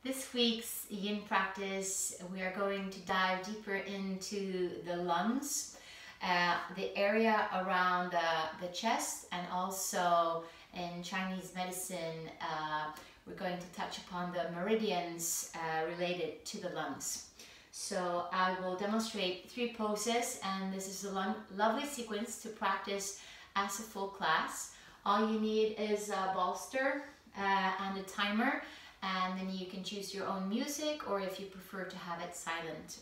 This week's yin practice, we are going to dive deeper into the lungs, the area around the chest, and also in Chinese medicine, we're going to touch upon the meridians related to the lungs. So I will demonstrate 3 poses, and this is a lovely sequence to practice as a full class. All you need is a bolster and a timer, and then you can choose your own music, or if you prefer to have it silent.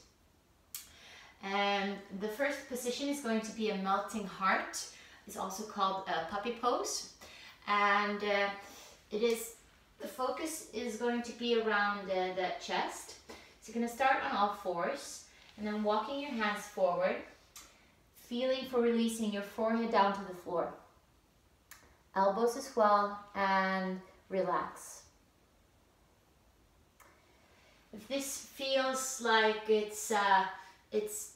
And the first position is going to be a melting heart. It's also called a puppy pose, and the focus is going to be around the chest. So you're going to start on all fours and then walking your hands forward, feeling for releasing your forehead down to the floor. Elbows as well, and relax. If this feels like it's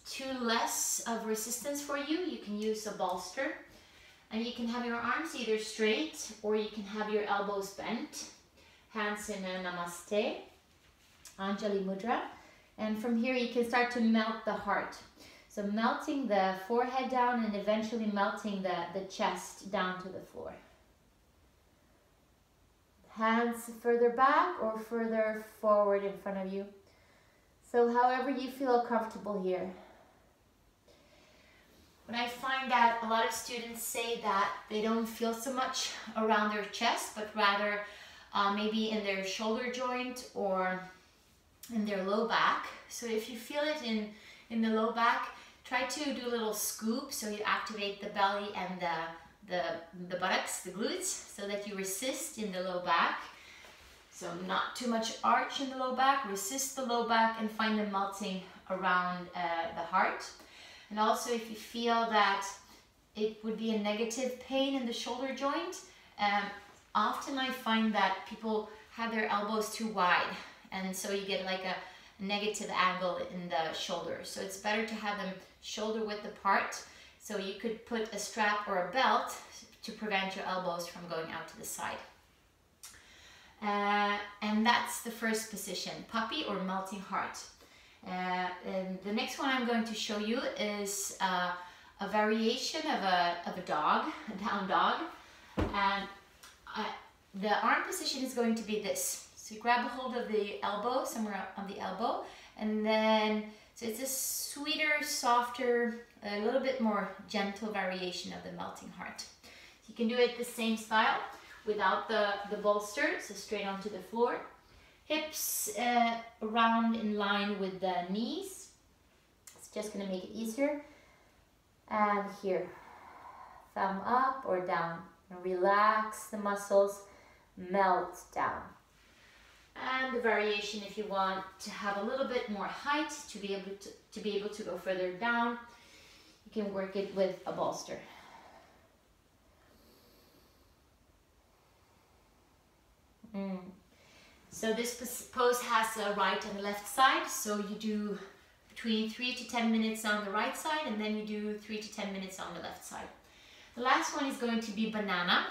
too less of resistance for you, you can use a bolster, and you can have your arms either straight or you can have your elbows bent, hands in a namaste, Anjali mudra, and from here you can start to melt the heart. So melting the forehead down and eventually melting the chest down to the floor. Hands further back or further forward in front of you. So however you feel comfortable here. When I find that a lot of students say that they don't feel so much around their chest, but rather maybe in their shoulder joint or in their low back. So if you feel it in the low back, try to do a little scoop so you activate the belly and the buttocks, the glutes, so that you resist in the low back. So not too much arch in the low back, resist the low back and find the melting around the heart. And also if you feel that it would be a negative pain in the shoulder joint, often I find that people have their elbows too wide, and so you get like a negative angle in the shoulders. So it's better to have them shoulder width apart. So you could put a strap or a belt to prevent your elbows from going out to the side. And that's the first position, puppy or melting heart. And the next one I'm going to show you is a variation of a dog, a down dog. And the arm position is going to be this. So you grab a hold of the elbow, somewhere on the elbow, and then, so it's a sweeter, softer, a little bit more gentle variation of the melting heart. You can do it the same style without the bolster, so straight onto the floor. Hips around in line with the knees. It's just going to make it easier. And here, thumb up or down. And relax the muscles, melt down. And the variation, if you want to have a little bit more height to be able to go further down, you can work it with a bolster. So this pose has a right and left side, so you do between 3 to 10 minutes on the right side, and then you do 3 to 10 minutes on the left side. The last one is going to be bananasana,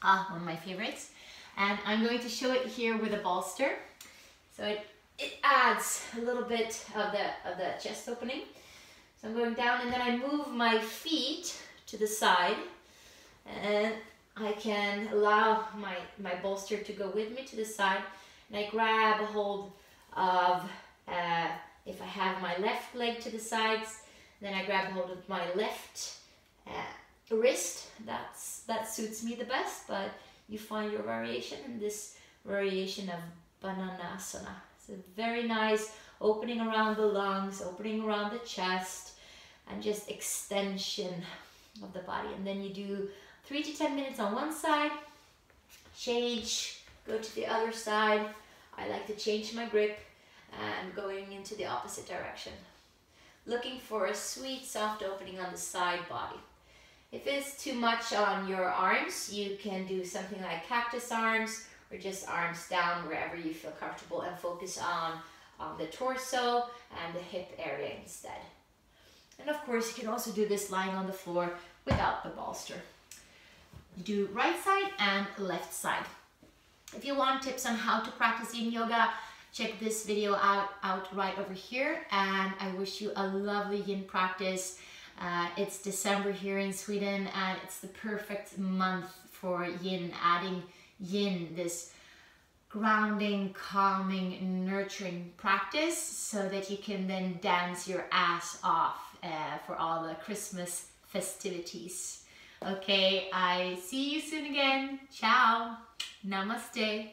one of my favorites. And I'm going to show it here with a bolster. So it adds a little bit of the chest opening. So I'm going down, and then I move my feet to the side, and I can allow my bolster to go with me to the side, and I grab a hold of, if I have my left leg to the sides, then I grab a hold of my left wrist. That suits me the best, but you find your variation in this variation of bananasana. So very nice, opening around the lungs, opening around the chest, and just extension of the body. And then you do 3 to 10 minutes on one side, change, go to the other side. I like to change my grip and going into the opposite direction. Looking for a sweet, soft opening on the side body. If it's too much on your arms, you can do something like cactus arms, or just arms down wherever you feel comfortable, and focus on the torso and the hip area instead. And of course, you can also do this lying on the floor without the bolster. You do right side and left side. If you want tips on how to practice Yin Yoga, check this video out right over here. And I wish you a lovely Yin practice. It's December here in Sweden, and it's the perfect month for Yin, adding Yin, this grounding, calming, nurturing practice, so that you can then dance your ass off for all the Christmas festivities. Okay, I see you soon again. Ciao. Namaste.